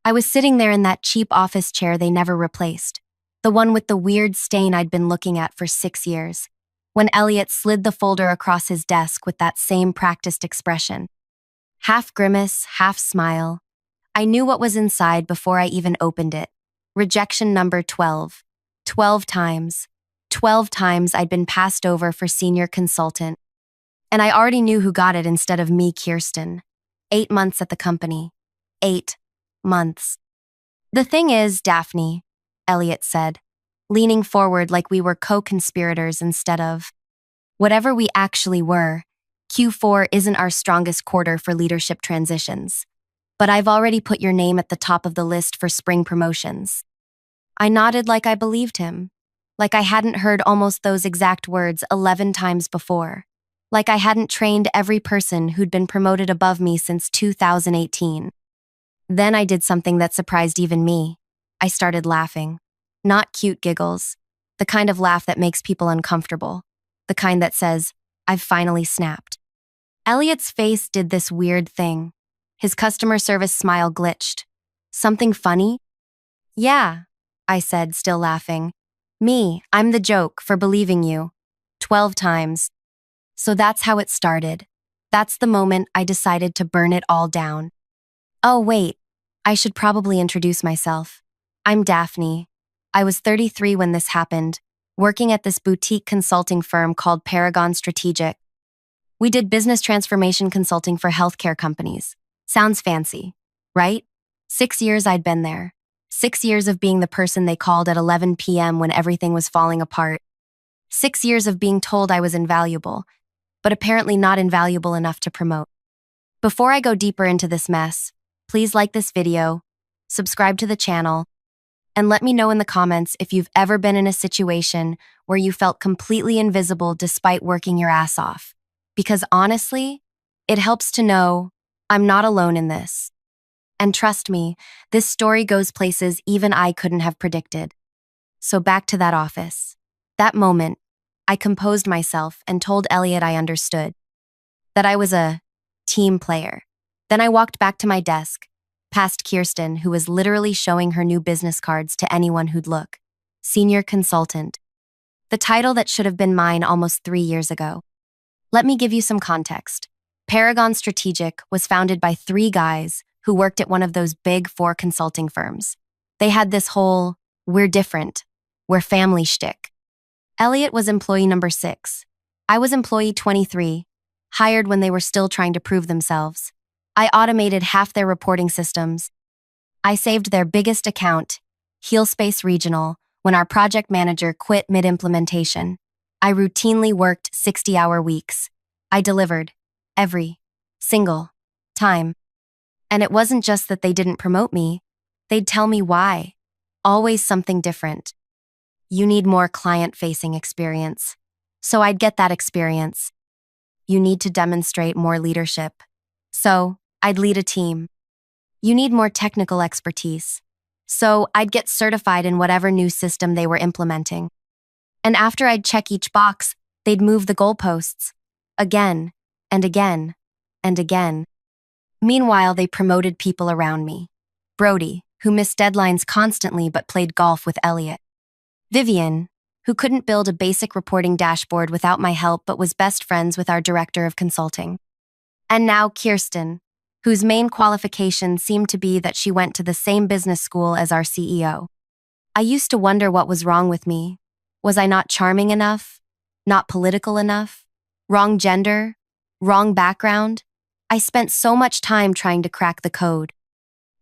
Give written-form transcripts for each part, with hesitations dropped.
I was sitting there in that cheap office chair they never replaced, the one with the weird stain I'd been looking at for 6 years, when Elliot slid the folder across his desk with that same practiced expression. Half grimace, half smile. I knew what was inside before I even opened it. Rejection number 12. 12 times. 12 times I'd been passed over for senior consultant. And I already knew who got it instead of me, Kirsten. 8 months at the company. 8 months. The thing is, Daphne, Elliot said, leaning forward like we were co-conspirators instead of whatever we actually were. Q4 isn't our strongest quarter for leadership transitions, but I've already put your name at the top of the list for spring promotions. I nodded like I believed him, like I hadn't heard almost those exact words 11 times before, like I hadn't trained every person who'd been promoted above me since 2018. Then I did something that surprised even me. I started laughing. Not cute giggles, the kind of laugh that makes people uncomfortable, the kind that says, I've finally snapped. Elliot's face did this weird thing. His customer service smile glitched. Something funny? Yeah, I said, still laughing. Me, I'm the joke for believing you. 12 times. So that's how it started. That's the moment I decided to burn it all down. Oh, wait, I should probably introduce myself. I'm Daphne. I was 33 when this happened, working at this boutique consulting firm called Paragon Strategic. We did business transformation consulting for healthcare companies. Sounds fancy, right? 6 years I'd been there. 6 years of being the person they called at 11 p.m. when everything was falling apart. 6 years of being told I was invaluable, but apparently not invaluable enough to promote. Before I go deeper into this mess, please like this video, subscribe to the channel, and let me know in the comments if you've ever been in a situation where you felt completely invisible despite working your ass off. Because honestly, it helps to know I'm not alone in this. And trust me, this story goes places even I couldn't have predicted. So back to that office. That moment, I composed myself and told Elliot I understood. That I was a team player. Then I walked back to my desk, past Kirsten, who was literally showing her new business cards to anyone who'd look. Senior consultant. The title that should have been mine almost 3 years ago. Let me give you some context. Paragon Strategic was founded by 3 guys who worked at one of those big 4 consulting firms. They had this whole, we're different, we're family shtick. Elliot was employee number 6. I was employee 23, hired when they were still trying to prove themselves. I automated half their reporting systems. I saved their biggest account, Healspace Regional, when our project manager quit mid-implementation. I routinely worked 60-hour weeks. I delivered. Every single time. And it wasn't just that they didn't promote me. They'd tell me why. Always something different. You need more client-facing experience. So I'd get that experience. You need to demonstrate more leadership. So I'd lead a team. You need more technical expertise. So I'd get certified in whatever new system they were implementing. And after I'd check each box, they'd move the goalposts. Again, and again, and again. Meanwhile, they promoted people around me. Brody, who missed deadlines constantly but played golf with Elliot. Vivian, who couldn't build a basic reporting dashboard without my help but was best friends with our director of consulting. And now Kirsten, whose main qualification seemed to be that she went to the same business school as our CEO. I used to wonder what was wrong with me. Was I not charming enough? Not political enough? Wrong gender? Wrong background? I spent so much time trying to crack the code.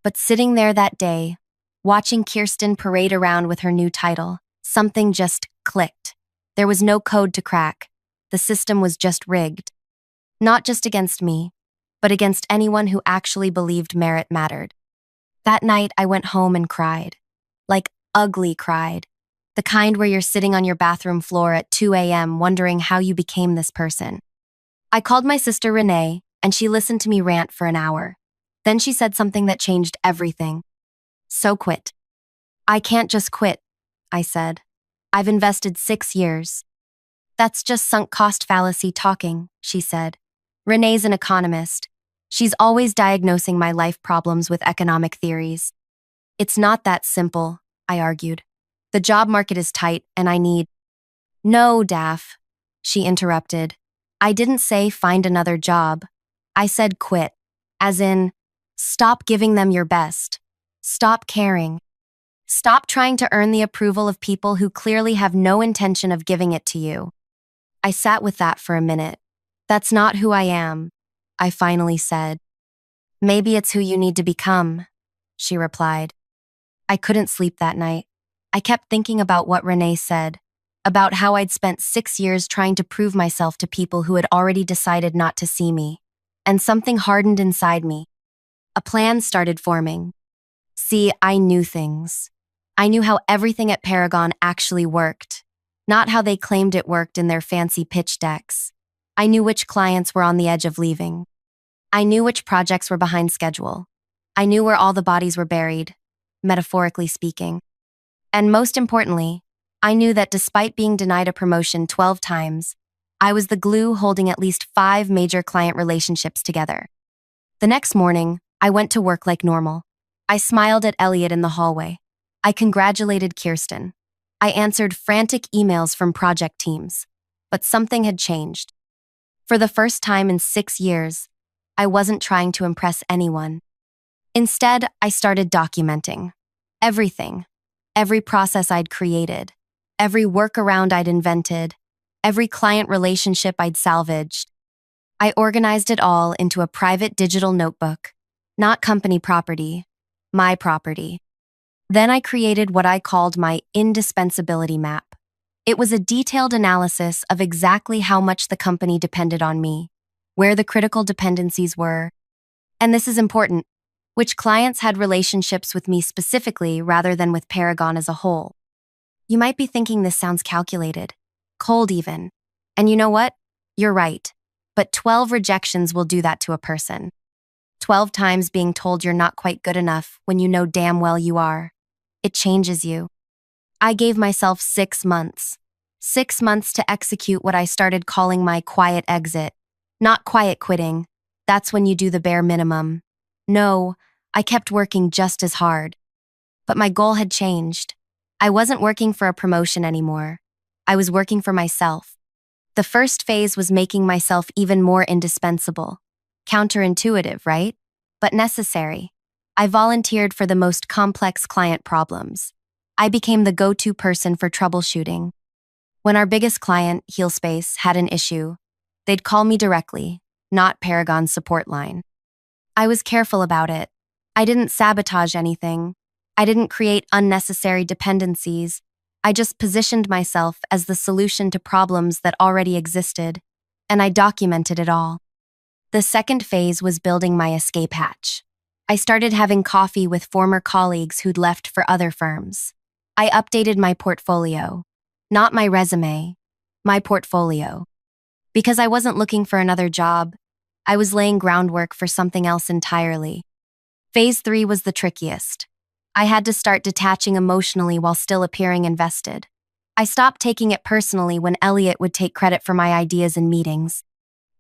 But sitting there that day, watching Kirsten parade around with her new title, something just clicked. There was no code to crack. The system was just rigged. Not just against me, but against anyone who actually believed merit mattered. That night, I went home and cried. Like, ugly cried. The kind where you're sitting on your bathroom floor at 2 a.m. wondering how you became this person. I called my sister Renee, and she listened to me rant for an hour. Then she said something that changed everything. So quit. I can't just quit, I said. I've invested 6 years. That's just sunk cost fallacy talking, she said. Renee's an economist. She's always diagnosing my life problems with economic theories. It's not that simple, I argued. The job market is tight and I need— No, Daph, she interrupted. I didn't say find another job. I said quit, as in, stop giving them your best. Stop caring. Stop trying to earn the approval of people who clearly have no intention of giving it to you. I sat with that for a minute. That's not who I am, I finally said. Maybe it's who you need to become, she replied. I couldn't sleep that night. I kept thinking about what Renee said, about how I'd spent 6 years trying to prove myself to people who had already decided not to see me. And something hardened inside me. A plan started forming. See, I knew things. I knew how everything at Paragon actually worked, not how they claimed it worked in their fancy pitch decks. I knew which clients were on the edge of leaving. I knew which projects were behind schedule. I knew where all the bodies were buried, metaphorically speaking. And most importantly, I knew that despite being denied a promotion 12 times, I was the glue holding at least 5 major client relationships together. The next morning, I went to work like normal. I smiled at Elliot in the hallway. I congratulated Kirsten. I answered frantic emails from project teams. But something had changed. For the first time in 6 years, I wasn't trying to impress anyone. Instead, I started documenting everything, every process I'd created, every workaround I'd invented, every client relationship I'd salvaged. I organized it all into a private digital notebook, not company property, my property. Then I created what I called my indispensability map. It was a detailed analysis of exactly how much the company depended on me, where the critical dependencies were, and this is important, which clients had relationships with me specifically rather than with Paragon as a whole. You might be thinking this sounds calculated, cold even. And you know what? You're right. But 12 rejections will do that to a person. 12 times being told you're not quite good enough when you know damn well you are. It changes you. I gave myself 6 months. 6 months to execute what I started calling my quiet exit. Not quiet quitting. That's when you do the bare minimum. No, I kept working just as hard. But my goal had changed. I wasn't working for a promotion anymore. I was working for myself. The first phase was making myself even more indispensable. Counterintuitive, right? But necessary. I volunteered for the most complex client problems. I became the go-to person for troubleshooting. When our biggest client, HealSpace, had an issue, they'd call me directly, not Paragon's support line. I was careful about it. I didn't sabotage anything. I didn't create unnecessary dependencies. I just positioned myself as the solution to problems that already existed, and I documented it all. The second phase was building my escape hatch. I started having coffee with former colleagues who'd left for other firms. I updated my portfolio. Not my resume, my portfolio. Because I wasn't looking for another job, I was laying groundwork for something else entirely. Phase 3 was the trickiest. I had to start detaching emotionally while still appearing invested. I stopped taking it personally when Elliot would take credit for my ideas in meetings.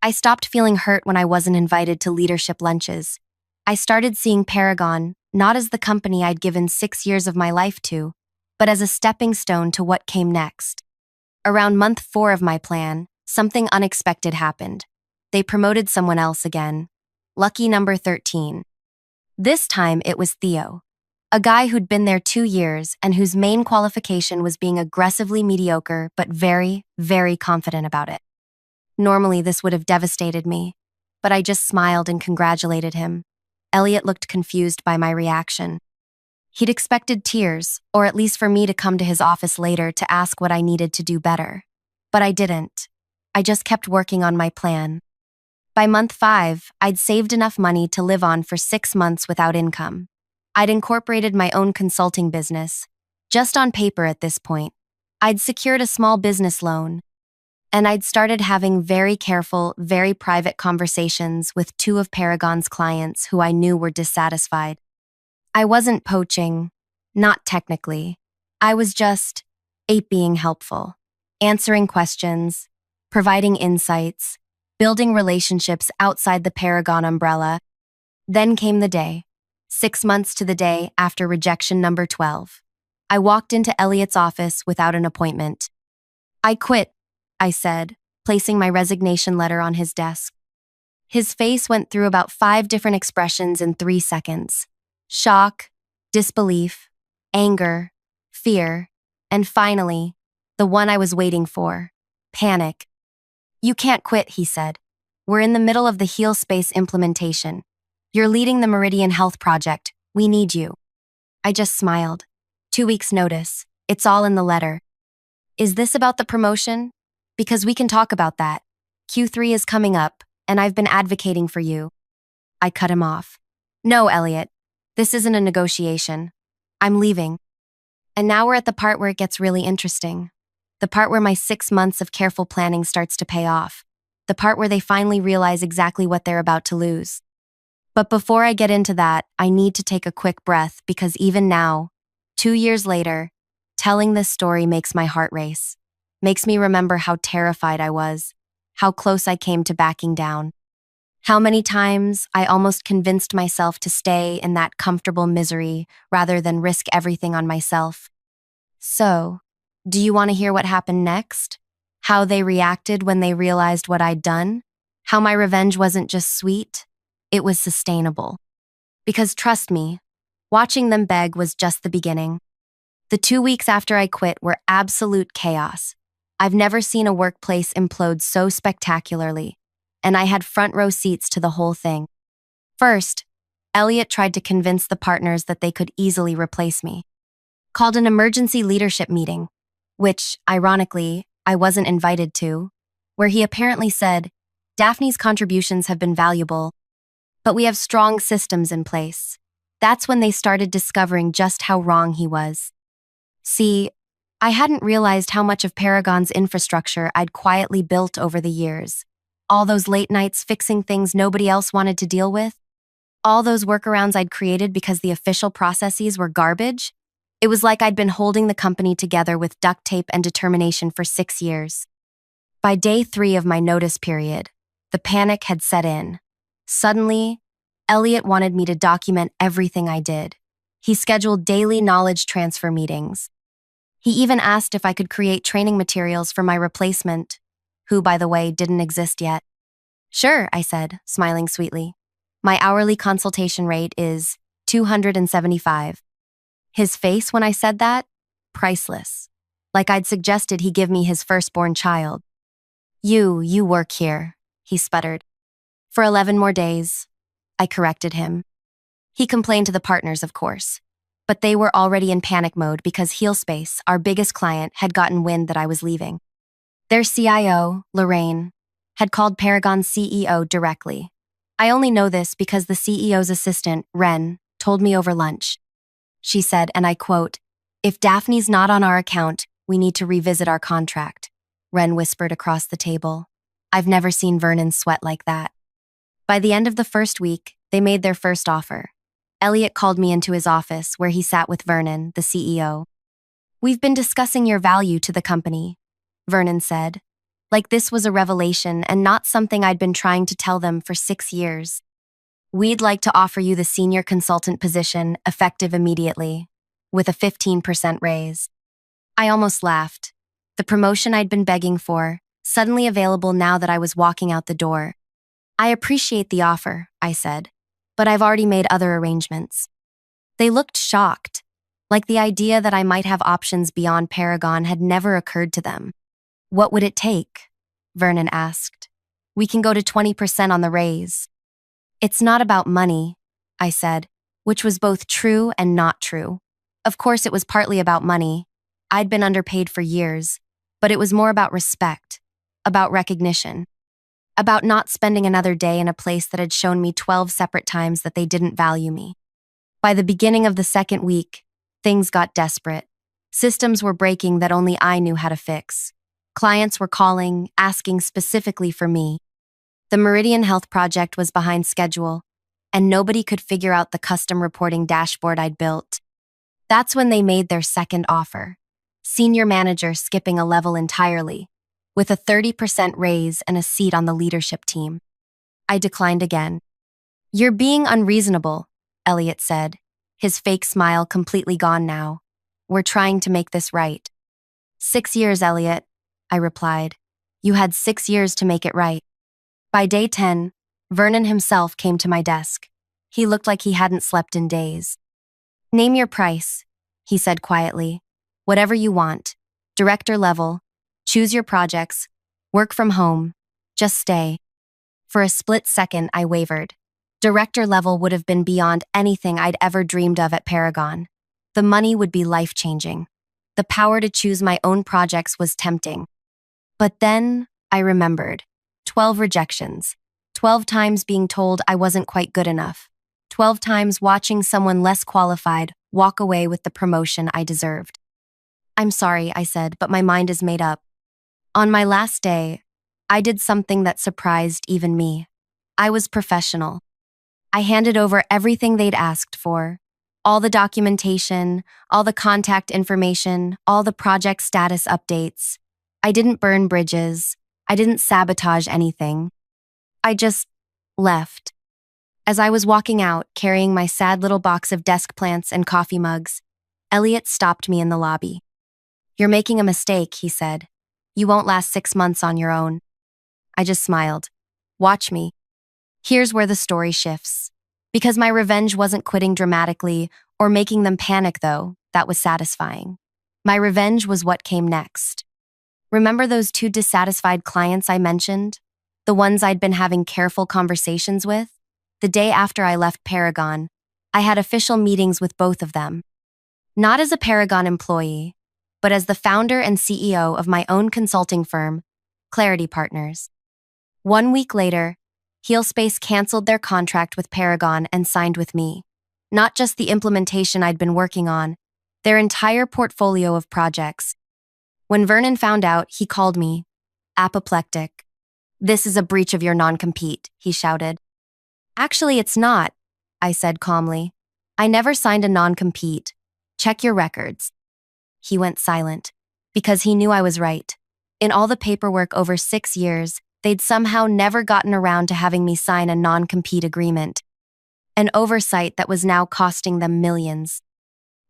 I stopped feeling hurt when I wasn't invited to leadership lunches. I started seeing Paragon not as the company I'd given 6 years of my life to, but as a stepping stone to what came next. Around month 4 of my plan, something unexpected happened. They promoted someone else again. Lucky number 13. This time it was Theo, a guy who'd been there 2 years and whose main qualification was being aggressively mediocre but very, very confident about it. Normally this would have devastated me, but I just smiled and congratulated him. Elliot looked confused by my reaction. He'd expected tears, or at least for me to come to his office later to ask what I needed to do better. But I didn't. I just kept working on my plan. By month 5, I'd saved enough money to live on for 6 months without income. I'd incorporated my own consulting business, just on paper at this point. I'd secured a small business loan, and I'd started having very careful, very private conversations with 2 of Paragon's clients who I knew were dissatisfied. I wasn't poaching, not technically. I was just being helpful, answering questions, providing insights, building relationships outside the Paragon umbrella. Then came the day. 6 months to the day after rejection number 12. I walked into Elliot's office without an appointment. "I quit," I said, placing my resignation letter on his desk. His face went through about 5 different expressions in 3 seconds. Shock, disbelief, anger, fear, and finally, the one I was waiting for, panic. "You can't quit," he said. "We're in the middle of the Heal Space implementation. You're leading the Meridian Health Project. We need you." I just smiled. 2 weeks notice. It's all in the letter. "Is this about the promotion? Because we can talk about that. Q3 is coming up, and I've been advocating for you." I cut him off. "No, Elliot. This isn't a negotiation. I'm leaving." And now we're at the part where it gets really interesting. The part where my 6 months of careful planning starts to pay off. The part where they finally realize exactly what they're about to lose. But before I get into that, I need to take a quick breath because even now, 2 years later, telling this story makes my heart race. Makes me remember how terrified I was, how close I came to backing down. How many times I almost convinced myself to stay in that comfortable misery rather than risk everything on myself. So, do you want to hear what happened next? How they reacted when they realized what I'd done? How my revenge wasn't just sweet, it was sustainable. Because trust me, watching them beg was just the beginning. The 2 weeks after I quit were absolute chaos. I've never seen a workplace implode so spectacularly, and I had front row seats to the whole thing. First, Elliot tried to convince the partners that they could easily replace me. Called an emergency leadership meeting, which, ironically, I wasn't invited to, where he apparently said, "Daphne's contributions have been valuable, but we have strong systems in place." That's when they started discovering just how wrong he was. See, I hadn't realized how much of Paragon's infrastructure I'd quietly built over the years. All those late nights fixing things nobody else wanted to deal with. All those workarounds I'd created because the official processes were garbage. It was like I'd been holding the company together with duct tape and determination for 6 years. By day 3 of my notice period, the panic had set in. Suddenly, Elliot wanted me to document everything I did. He scheduled daily knowledge transfer meetings. He even asked if I could create training materials for my replacement, who, by the way, didn't exist yet. "Sure," I said, smiling sweetly. "My hourly consultation rate is $275. His face when I said that? Priceless. Like I'd suggested he give me his firstborn child. You work here," he sputtered. "For 11 more days," I corrected him. He complained to the partners, of course, but they were already in panic mode because HealSpace, our biggest client, had gotten wind that I was leaving. Their CIO, Lorraine, had called Paragon's CEO directly. I only know this because the CEO's assistant, Ren, told me over lunch. She said, and I quote, "If Daphne's not on our account, we need to revisit our contract," Ren whispered across the table. I've never seen Vernon sweat like that. By the end of the first week, they made their first offer. Elliot called me into his office where he sat with Vernon, the CEO. "We've been discussing your value to the company," Vernon said. Like this was a revelation and not something I'd been trying to tell them for 6 years. "We'd like to offer you the senior consultant position, effective immediately, with a 15% raise." I almost laughed. The promotion I'd been begging for, suddenly available now that I was walking out the door. "I appreciate the offer," I said, "but I've already made other arrangements." They looked shocked, like the idea that I might have options beyond Paragon had never occurred to them. "What would it take?" Vernon asked. "We can go to 20% on the raise." "It's not about money," I said, which was both true and not true. Of course, it was partly about money. I'd been underpaid for years, but it was more about respect, about recognition, about not spending another day in a place that had shown me 12 separate times that they didn't value me. By the beginning of the second week, things got desperate. Systems were breaking that only I knew how to fix. Clients were calling, asking specifically for me. The Meridian Health Project was behind schedule, and nobody could figure out the custom reporting dashboard I'd built. That's when they made their second offer. Senior manager skipping a level entirely, with a 30% raise and a seat on the leadership team. I declined again. "You're being unreasonable," Elliot said, his fake smile completely gone now. We're trying to make this right. 6 years, Elliot, I replied. You had 6 years to make it right. By day 10, Vernon himself came to my desk. He looked like he hadn't slept in days. Name your price, he said quietly. Whatever you want. Director level. Choose your projects. Work from home. Just stay. For a split second, I wavered. Director level would have been beyond anything I'd ever dreamed of at Paragon. The money would be life-changing. The power to choose my own projects was tempting. But then I remembered. 12 rejections. 12 times being told I wasn't quite good enough. 12 times watching someone less qualified walk away with the promotion I deserved. I'm sorry, I said, but my mind is made up. On my last day, I did something that surprised even me. I was professional. I handed over everything they'd asked for. All the documentation, all the contact information, all the project status updates. I didn't burn bridges. I didn't sabotage anything. I just left. As I was walking out, carrying my sad little box of desk plants and coffee mugs, Elliot stopped me in the lobby. You're making a mistake, he said. You won't last 6 months on your own. I just smiled. Watch me. Here's where the story shifts. Because my revenge wasn't quitting dramatically or making them panic, though, that was satisfying. My revenge was what came next. Remember those 2 dissatisfied clients I mentioned? The ones I'd been having careful conversations with? The day after I left Paragon, I had official meetings with both of them. Not as a Paragon employee, but as the founder and CEO of my own consulting firm, Clarity Partners. 1 week later, HealSpace canceled their contract with Paragon and signed with me. Not just the implementation I'd been working on, their entire portfolio of projects. When Vernon found out, he called me apoplectic. This is a breach of your non-compete, he shouted. Actually, it's not, I said calmly. I never signed a non-compete. Check your records. He went silent, because he knew I was right. In all the paperwork over 6 years, they'd somehow never gotten around to having me sign a non-compete agreement. An oversight that was now costing them millions.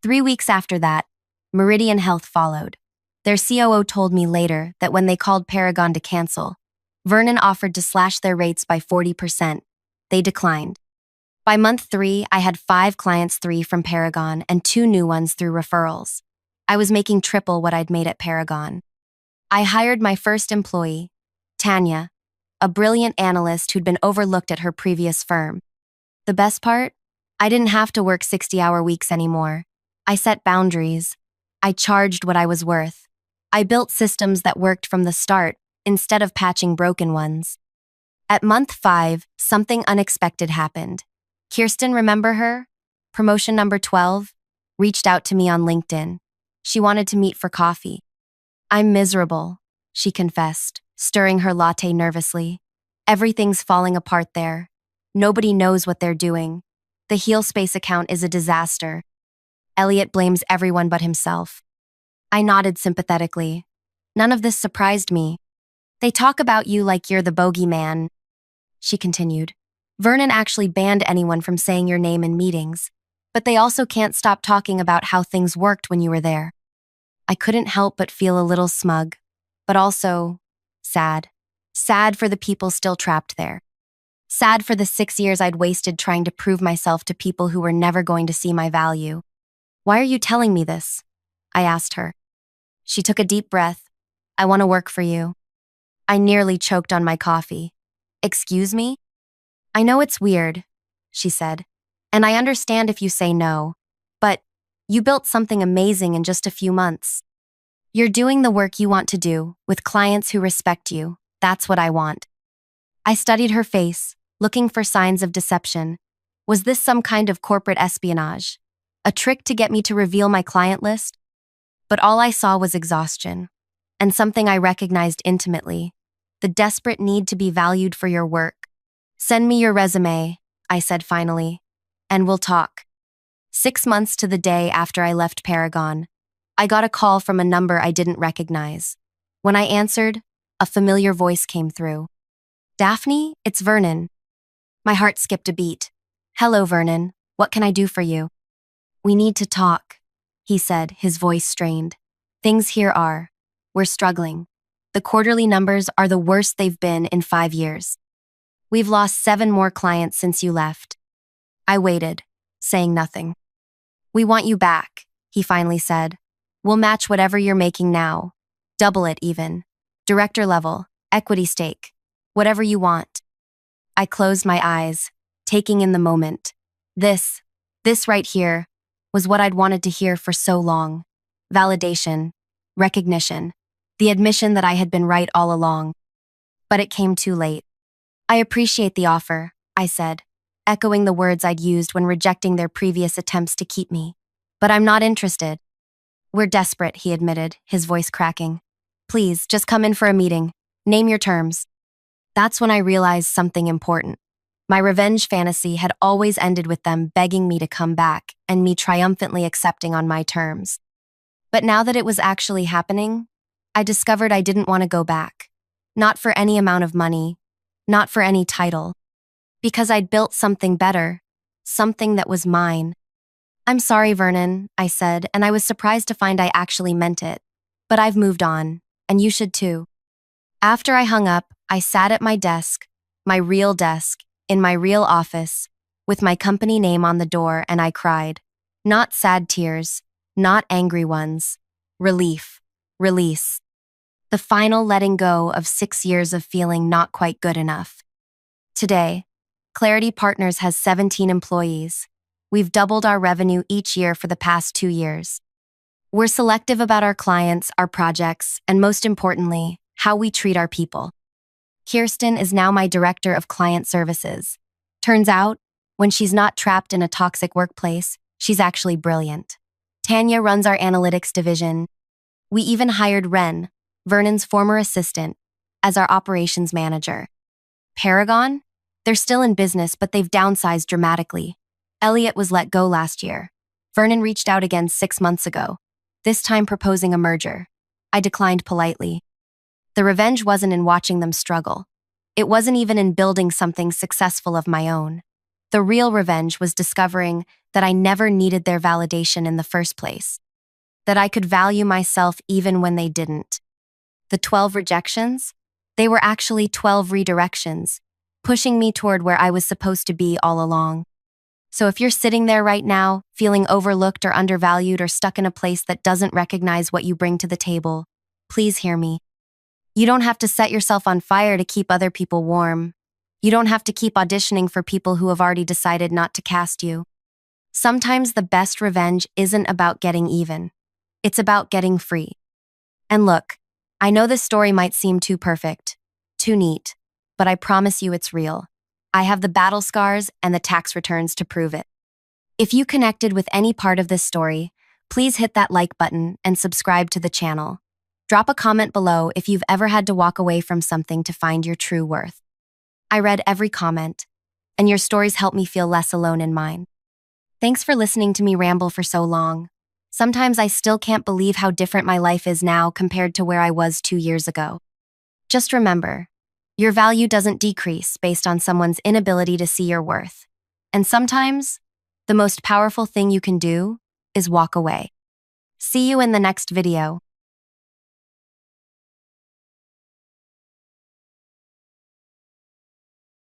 3 weeks after that, Meridian Health followed. Their COO told me later that when they called Paragon to cancel, Vernon offered to slash their rates by 40%. They declined. By month 3, I had 5 clients, 3 from Paragon and 2 new ones through referrals. I was making triple what I'd made at Paragon. I hired my first employee, Tanya, a brilliant analyst who'd been overlooked at her previous firm. The best part? I didn't have to work 60-hour weeks anymore. I set boundaries. I charged what I was worth. I built systems that worked from the start instead of patching broken ones. At month 5, something unexpected happened. Kirsten, remember her? Promotion number 12? Reached out to me on LinkedIn. She wanted to meet for coffee. I'm miserable, she confessed, stirring her latte nervously. Everything's falling apart there. Nobody knows what they're doing. The HealSpace account is a disaster. Elliot blames everyone but himself. I nodded sympathetically. None of this surprised me. They talk about you like you're the bogeyman, she continued. Vernon actually banned anyone from saying your name in meetings, but they also can't stop talking about how things worked when you were there. I couldn't help but feel a little smug, but also sad. Sad for the people still trapped there. Sad for the 6 years I'd wasted trying to prove myself to people who were never going to see my value. Why are you telling me this? I asked her. She took a deep breath. I want to work for you. I nearly choked on my coffee. Excuse me? I know it's weird, she said, and I understand if you say no, but you built something amazing in just a few months. You're doing the work you want to do, with clients who respect you. That's what I want. I studied her face, looking for signs of deception. Was this some kind of corporate espionage? A trick to get me to reveal my client list? But all I saw was exhaustion, and something I recognized intimately, the desperate need to be valued for your work. Send me your resume, I said finally, and we'll talk. 6 months to the day after I left Paragon, I got a call from a number I didn't recognize. When I answered, a familiar voice came through. Daphne, it's Vernon. My heart skipped a beat. Hello, Vernon. What can I do for you? We need to talk, he said, his voice strained. Things here are. We're struggling. The quarterly numbers are the worst they've been in 5 years. We've lost 7 more clients since you left. I waited, saying nothing. We want you back, he finally said. We'll match whatever you're making now. Double it even. Director level, equity stake, whatever you want. I closed my eyes, taking in the moment. This right here, was what I'd wanted to hear for so long. Validation, recognition, the admission that I had been right all along. But it came too late. I appreciate the offer, I said, echoing the words I'd used when rejecting their previous attempts to keep me. But I'm not interested. We're desperate, he admitted, his voice cracking. Please, just come in for a meeting. Name your terms. That's when I realized something important. My revenge fantasy had always ended with them begging me to come back and me triumphantly accepting on my terms. But now that it was actually happening, I discovered I didn't want to go back. Not for any amount of money, not for any title. Because I'd built something better, something that was mine. I'm sorry, Vernon, I said, and I was surprised to find I actually meant it. But I've moved on, and you should too. After I hung up, I sat at my desk, my real desk, in my real office, with my company name on the door, and I cried. Not sad tears, not angry ones. Relief, release. The final letting go of 6 years of feeling not quite good enough. Today, Clarity Partners has 17 employees. We've doubled our revenue each year for the past 2 years. We're selective about our clients, our projects, and most importantly, how we treat our people. Kirsten is now my director of client services. Turns out, when she's not trapped in a toxic workplace, she's actually brilliant. Tanya runs our analytics division. We even hired Ren, Vernon's former assistant, as our operations manager. Paragon? They're still in business, but they've downsized dramatically. Elliot was let go last year. Vernon reached out again 6 months ago, this time proposing a merger. I declined politely. The revenge wasn't in watching them struggle. It wasn't even in building something successful of my own. The real revenge was discovering that I never needed their validation in the first place. That I could value myself even when they didn't. The 12 rejections? They were actually 12 redirections, pushing me toward where I was supposed to be all along. So if you're sitting there right now, feeling overlooked or undervalued or stuck in a place that doesn't recognize what you bring to the table, please hear me. You don't have to set yourself on fire to keep other people warm. You don't have to keep auditioning for people who have already decided not to cast you. Sometimes the best revenge isn't about getting even. It's about getting free. And look, I know this story might seem too perfect, too neat, but I promise you it's real. I have the battle scars and the tax returns to prove it. If you connected with any part of this story, please hit that like button and subscribe to the channel. Drop a comment below if you've ever had to walk away from something to find your true worth. I read every comment, and your stories help me feel less alone in mine. Thanks for listening to me ramble for so long. Sometimes I still can't believe how different my life is now compared to where I was 2 years ago. Just remember, your value doesn't decrease based on someone's inability to see your worth. And sometimes, the most powerful thing you can do is walk away. See you in the next video.